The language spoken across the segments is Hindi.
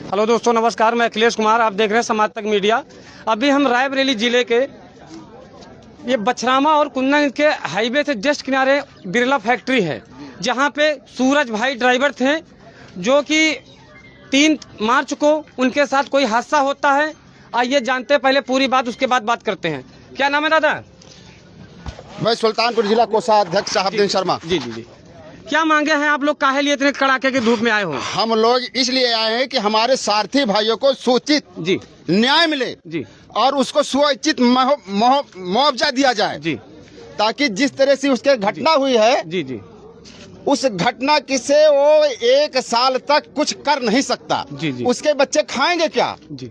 हेलो दोस्तों, नमस्कार। मैं अखिलेश कुमार, आप देख रहे हैं समाज तक मीडिया। अभी हम रायबरेली जिले के ये बछरामा और कुन्ना के हाईवे से जस्ट किनारे बिरला फैक्ट्री है, जहां पे सूरज भाई ड्राइवर थे, जो कि 3 मार्च को उनके साथ कोई हादसा होता है। आइए जानते हैं पहले पूरी बात, उसके बाद बात करते हैं। क्या नाम है दादा? मैं सुल्तानपुर जिला कोषाध्यक्ष साहबुद्दीन शर्मा। जी जी जी। क्या मांगे हैं आप लोग? काहे लिए इतने कड़ाके की धूप में आए हो? हम लोग इसलिए आए हैं कि हमारे सारथी भाइयों को सूचित जी न्याय मिले जी और उसको सुचित मुआवजा दिया जाए जी, ताकि जिस तरह से उसके घटना हुई है जी जी उस घटना की से वो 1 साल तक कुछ कर नहीं सकता। जी जी। उसके बच्चे खाएंगे क्या? जी।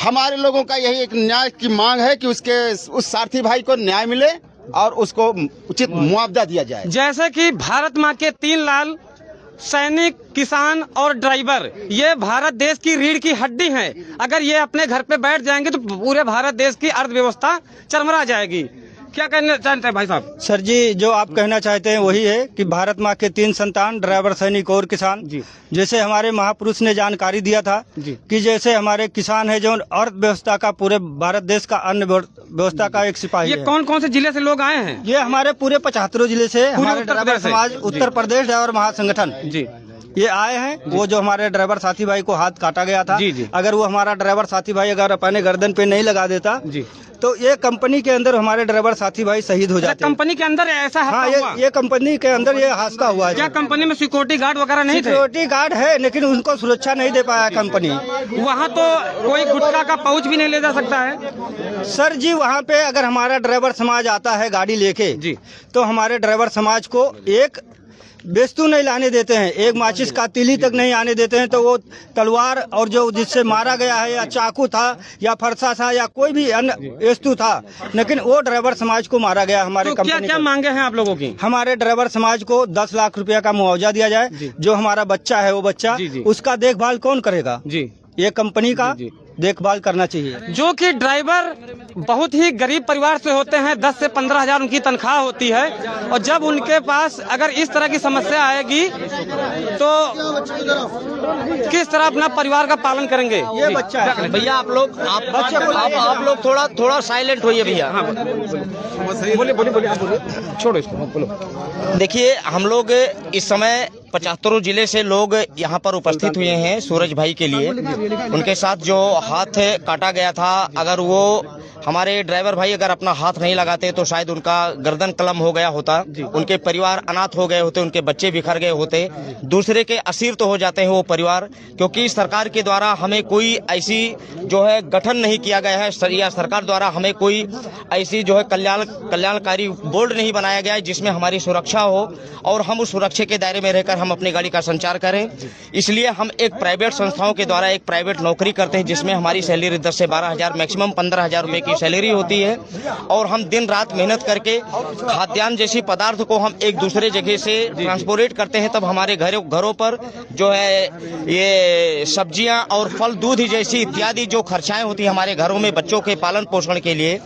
हमारे लोगों का यही एक न्याय की मांग है कि उसके उस सारथी भाई को न्याय मिले और उसको उचित मुआवजा दिया जाए। जैसे कि भारत माँ के 3 लाल सैनिक, किसान और ड्राइवर, ये भारत देश की रीढ़ की हड्डी हैं। अगर ये अपने घर पे बैठ जाएंगे तो पूरे भारत देश की अर्थव्यवस्था चरमरा जाएगी। क्या कहना चाहते हैं भाई साहब? सर जी, जो आप कहना चाहते हैं वही है कि भारत माँ के 3 संतान, ड्राइवर, सैनिक और किसान। जी। जैसे हमारे महापुरुष ने जानकारी दिया था जी। कि जैसे हमारे किसान है जो अर्थव्यवस्था का, पूरे भारत देश का अन्न व्यवस्था का एक सिपाही ये है। कौन कौन से जिले से लोग आए हैं? ये हमारे पूरे 75 जिले से हमारे उत्तर ड्राइवर प्रदेश से। समाज, जी। उत्तर प्रदेश ड्राइवर महासंगठन जी ये आए हैं। वो जो हमारे ड्राइवर साथी भाई को हाथ काटा गया था, जी, जी। अगर वो हमारा ड्राइवर साथी भाई अगर अपने गर्दन पे नहीं लगा देता जी। तो ये कंपनी के अंदर हमारे ड्राइवर साथी भाई शहीद हो जाते। कंपनी के अंदर ऐसा हाँ, हादसा हुआ? ये कंपनी के अंदर ये हादसा हुआ है। क्या कंपनी में सिक्योरिटी गार्ड वगैरह नहीं थे? सिक्योरिटी गार्ड है, लेकिन उनको सुरक्षा नहीं दे पाया कंपनी। वहाँ तो कोई गुटखा का पाउच भी नहीं ले जा सकता है। सर जी, वहाँ पे अगर हमारा ड्राइवर समाज आता है गाड़ी लेके जी, तो हमारे ड्राइवर समाज को एक बेस्तू नहीं लाने देते हैं, एक माचिस का तीली तक नहीं आने देते हैं। तो वो तलवार और जो जिससे मारा गया है, या चाकू था या फरसा था या कोई भी अन्य वस्तु था, लेकिन वो ड्राइवर समाज को मारा गया हमारे तो कंपनी। क्या मांगे हैं आप लोगों की? हमारे ड्राइवर समाज को 10 लाख रुपया का मुआवजा दिया जाए। जो हमारा बच्चा है वो बच्चा, उसका देखभाल कौन करेगा? जी, ये कंपनी का देखभाल करना चाहिए। जो कि ड्राइवर बहुत ही गरीब परिवार से होते हैं, 10 से 15 हजार उनकी तनख्वाह होती है, और जब उनके पास अगर इस तरह की समस्या आएगी तो किस तरह अपना परिवार का पालन करेंगे? ये बच्चा है भैया, आप लोग थोड़ा साइलेंट होइए भैया। हाँ, बोलिए, छोड़ो इसको, बोलो। देखिए, हम लोग इस समय 75 जिले से लोग यहाँ पर उपस्थित हुए हैं सूरज भाई के लिए। उनके साथ जो हाथ काटा गया था, अगर वो हमारे ड्राइवर भाई अगर अपना हाथ नहीं लगाते तो शायद उनका गर्दन कलम हो गया होता, उनके परिवार अनाथ हो गए होते, उनके बच्चे बिखर गए होते, दूसरे के असीर तो हो जाते हैं वो परिवार। क्योंकि सरकार के द्वारा हमें कोई ऐसी जो है गठन नहीं किया गया है, या सरकार द्वारा हमें कोई ऐसी जो है कल्याणकारी बोर्ड नहीं बनाया गया है जिसमें हमारी सुरक्षा हो और हम उस सुरक्षा के दायरे में रहकर हम अपनी गाड़ी का संचार करें। इसलिए हम एक प्राइवेट संस्थाओं के द्वारा एक प्राइवेट नौकरी करते हैं, जिसमें हमारी सैलरी 10 से 12 हजार, मैक्सिमम 15 हजार रुपए की सैलरी होती है। और हम दिन रात मेहनत करके खाद्यान्न जैसी पदार्थ को हम एक दूसरे जगह से ट्रांसपोर्ट करते हैं, तब हमारे घरों पर जो है ये सब्जियां और फल, दूध जैसी इत्यादि जो खर्चाएं होती है हमारे घरों में बच्चों के पालन पोषण के लिए,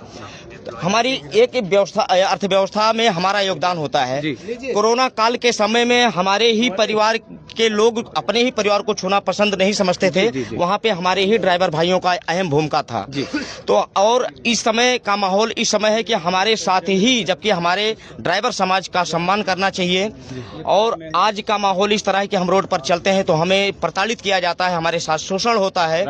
हमारी एक व्यवस्था, अर्थव्यवस्था में हमारा योगदान होता है। कोरोना काल के समय में हमारे ही परिवार के लोग अपने ही परिवार को छूना पसंद नहीं समझते थे, वहाँ पे हमारे ही ड्राइवर भाइयों का अहम भूमिका था। तो और इस समय का माहौल इस समय है कि हमारे साथ ही, जबकि हमारे ड्राइवर समाज का सम्मान करना चाहिए। और आज का माहौल इस तरह है कि हम रोड पर चलते हैं तो हमें प्रताड़ित किया जाता है, हमारे साथ शोषण होता है।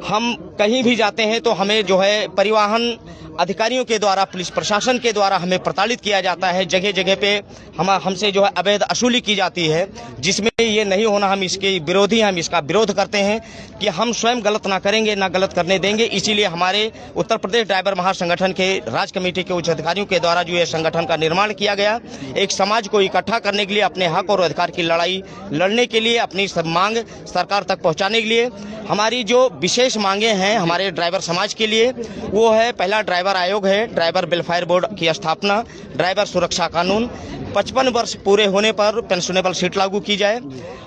हम कहीं भी जाते हैं तो हमें जो है परिवहन अधिकारियों के द्वारा, पुलिस प्रशासन के द्वारा हमें प्रताड़ित किया जाता है। जगह जगह पे हमसे जो है अवैध वसूली की जाती है, जिसमें ये नहीं होना, हम इसके विरोधी, हम इसका विरोध करते हैं कि हम स्वयं गलत ना करेंगे, ना गलत करने देंगे। इसीलिए हमारे उत्तर प्रदेश ड्राइवर महासंगठन के राज्य कमेटी के उच्च अधिकारियों के द्वारा जो ये संगठन का निर्माण किया गया, एक समाज को इकट्ठा करने के लिए, अपने हक और अधिकार की लड़ाई लड़ने के लिए, अपनी सब मांग सरकार तक पहुँचाने के लिए। हमारी जो विशेष मांगे हैं हमारे ड्राइवर समाज के लिए, वो है, पहला ड्राइवर आयोग है, ड्राइवर वेलफेयर बोर्ड की स्थापना, ड्राइवर सुरक्षा कानून, 55 वर्ष पूरे होने पर पेंशनेबल सीट लागू की जाए,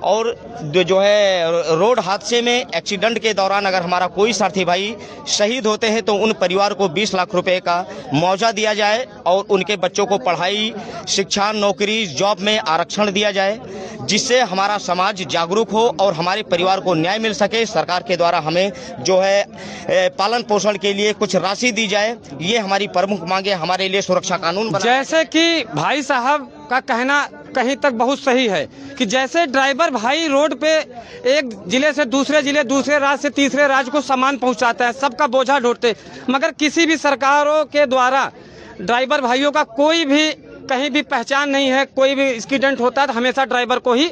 और जो है रोड हादसे में एक्सीडेंट के दौरान अगर हमारा कोई साथी भाई शहीद होते हैं तो उन परिवार को 20 लाख रुपए का मुआवजा दिया जाए और उनके बच्चों को पढ़ाई, शिक्षा, नौकरी, जॉब में आरक्षण दिया जाए। जिससे हमारा समाज जागरूक हो और हमारे परिवार को न्याय मिल सके। सरकार के द्वारा हमें जो है पालन पोषण के लिए कुछ राशि दी जाए, ये हमारी प्रमुख मांगे। हमारे लिए सुरक्षा कानून बना। जैसे कि भाई साहब का कहना कहीं तक बहुत सही है कि जैसे ड्राइवर भाई रोड पे एक जिले से दूसरे जिले, दूसरे राज्य से तीसरे राज्य को सामान पहुंचाता है, सबका बोझा ढोते, मगर किसी भी सरकारों के द्वारा ड्राइवर भाइयों का कोई भी कहीं भी पहचान नहीं है। कोई भी एक्सीडेंट होता है तो हमेशा ड्राइवर को ही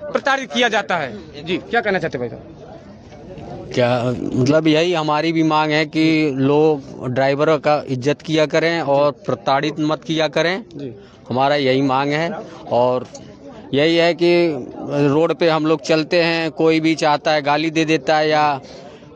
प्रताड़ित किया जाता है। जी, क्या कहना चाहते भाई साहब? क्या मतलब यही हमारी भी मांग है कि लोग ड्राइवरों का इज्जत किया करें और प्रताड़ित मत किया करें। जी, हमारा यही मांग है। और यही है कि रोड पे हम लोग चलते हैं, कोई भी चाहता है गाली दे देता है या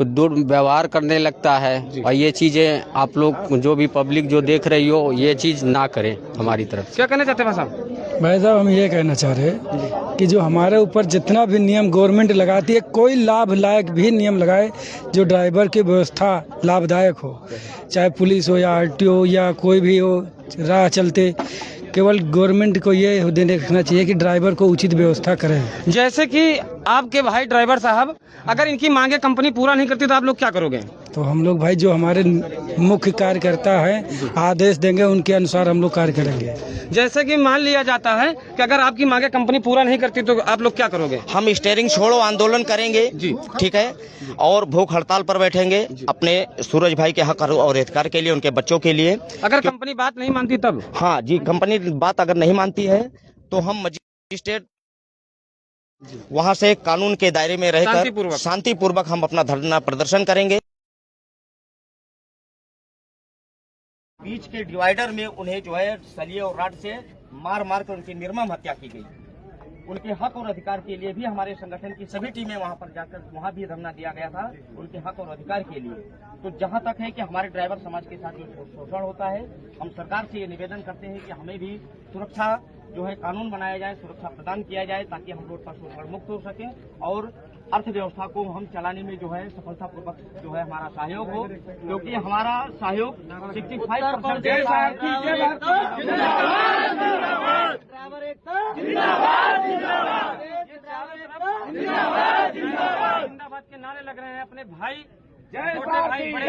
दुर्व्यवहार करने लगता है, और ये चीज़ें आप लोग जो भी पब्लिक जो देख रही हो, ये चीज़ ना करें हमारी तरफ से। क्या कहना चाहते हैं भाई साहब? भाई साहब, हम ये कहना चाह रहे हैं कि जो हमारे ऊपर जितना भी नियम गवर्नमेंट लगाती है, कोई लाभ लायक भी नियम लगाए जो ड्राइवर की व्यवस्था लाभदायक हो, चाहे पुलिस हो या आरटीओ हो या कोई भी हो, राह चलते केवल गवर्नमेंट को ये देखना चाहिए कि ड्राइवर को उचित व्यवस्था करें। जैसे कि आपके भाई ड्राइवर साहब, अगर इनकी मांगे कंपनी पूरा नहीं करती तो आप लोग क्या करोगे? तो हम लोग भाई जो हमारे मुख्य कार्यकर्ता है आदेश देंगे, उनके अनुसार हम लोग कार्य करेंगे। जैसे कि मान लिया जाता है कि अगर आपकी मांगे कंपनी पूरा नहीं करती तो आप लोग क्या करोगे? हम स्टीयरिंग छोड़ो आंदोलन करेंगे जी, ठीक है, और भूख हड़ताल पर बैठेंगे अपने सूरज भाई के हक और अधिकार के लिए, उनके बच्चों के लिए। अगर कंपनी बात नहीं मानती तब? हाँ जी, कंपनी बात अगर नहीं मानती है तो हम मजिस्ट्रेट वहां से कानून के दायरे में रहकर शांतिपूर्वक हम अपना धरना प्रदर्शन करेंगे। बीच के डिवाइडर में उन्हें जो है सलिए और राड से मार मार कर उनकी निर्मम हत्या की गई। उनके हक और अधिकार के लिए भी हमारे संगठन की सभी टीमें वहां पर जाकर वहां भी धरना दिया गया था, उनके हक और अधिकार के लिए। तो जहां तक है कि हमारे ड्राइवर समाज के साथ जो शोषण होता है, हम सरकार से ये निवेदन करते हैं कि हमें भी सुरक्षा जो है कानून बनाया जाए, सुरक्षा प्रदान किया जाए, ताकि हम रोड पर शोषण मुक्त हो सके और अर्थव्यवस्था को हम चलाने में जो है सफलतापूर्वक जो है हमारा सहयोग हो, क्योंकि हमारा सहयोग 65% जिंदाबाद के नारे लग रहे हैं अपने भाई, छोटे भाई, बड़े